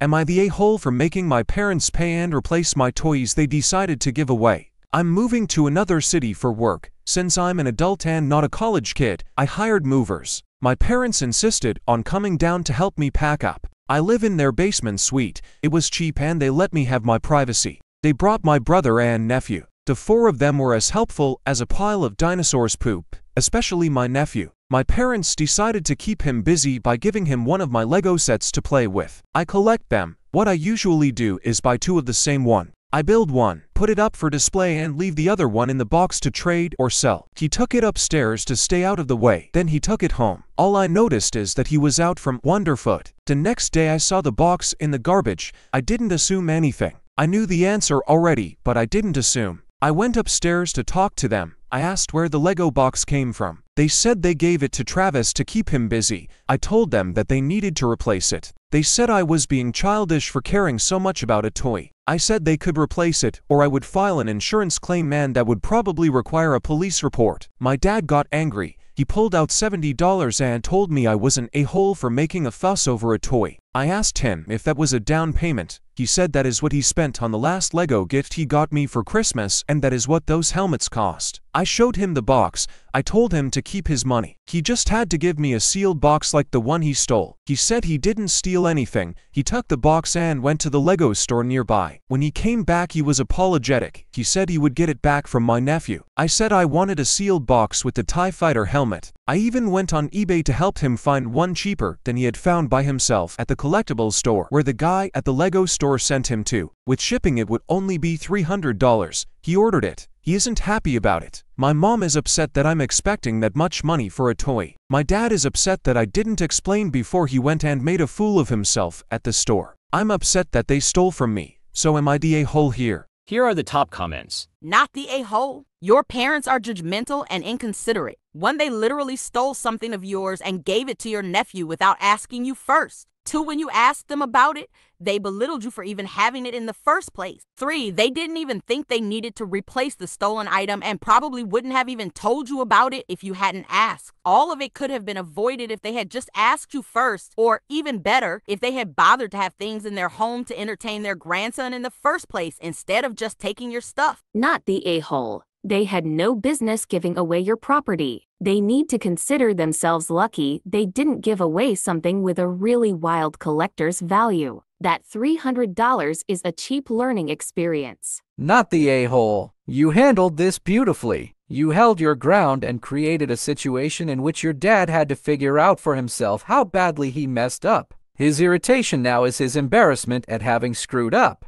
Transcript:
Am I the a-hole for making my parents pay and replace my toys they decided to give away? I'm moving to another city for work. Since I'm an adult and not a college kid, I hired movers. My parents insisted on coming down to help me pack up. I live in their basement suite. It was cheap and they let me have my privacy. They brought my brother and nephew. The four of them were as helpful as a pile of dinosaurs' poop, especially my nephew. My parents decided to keep him busy by giving him one of my Lego sets to play with. I collect them. What I usually do is buy two of the same one. I build one, put it up for display and leave the other one in the box to trade or sell. He took it upstairs to stay out of the way. Then he took it home. All I noticed is that he was out from Wonderfoot. The next day I saw the box in the garbage. I didn't assume anything. I knew the answer already, but I didn't assume. I went upstairs to talk to them. I asked where the Lego box came from. They said they gave it to Travis to keep him busy. I told them that they needed to replace it. They said I was being childish for caring so much about a toy. I said they could replace it or I would file an insurance claim, and that would probably require a police report. My dad got angry. He pulled out $70 and told me I was an a-hole for making a fuss over a toy. I asked him if that was a down payment. He said that is what he spent on the last Lego gift he got me for Christmas, and that is what those helmets cost. I showed him the box. I told him to keep his money. He just had to give me a sealed box like the one he stole. He said he didn't steal anything. He took the box and went to the Lego store nearby. When he came back, he was apologetic. He said he would get it back from my nephew. I said I wanted a sealed box with the TIE Fighter helmet. I even went on eBay to help him find one cheaper than he had found by himself at the collectibles store where the guy at the Lego store sent him to. With shipping it would only be $300. He ordered it. He isn't happy about it. My mom is upset that I'm expecting that much money for a toy. My dad is upset that I didn't explain before he went and made a fool of himself at the store. I'm upset that they stole from me. So am I the a-hole here? Here are the top comments. Not the a-hole. Your parents are judgmental and inconsiderate. One, they literally stole something of yours and gave it to your nephew without asking you first. Two, when you asked them about it, they belittled you for even having it in the first place. Three, they didn't even think they needed to replace the stolen item and probably wouldn't have even told you about it if you hadn't asked. All of it could have been avoided if they had just asked you first, or even better, if they had bothered to have things in their home to entertain their grandson in the first place instead of just taking your stuff. Not the a-hole. They had no business giving away your property. They need to consider themselves lucky they didn't give away something with a really wild collector's value. That $300 is a cheap learning experience. Not the a-hole. You handled this beautifully. You held your ground and created a situation in which your dad had to figure out for himself how badly he messed up. His irritation now is his embarrassment at having screwed up.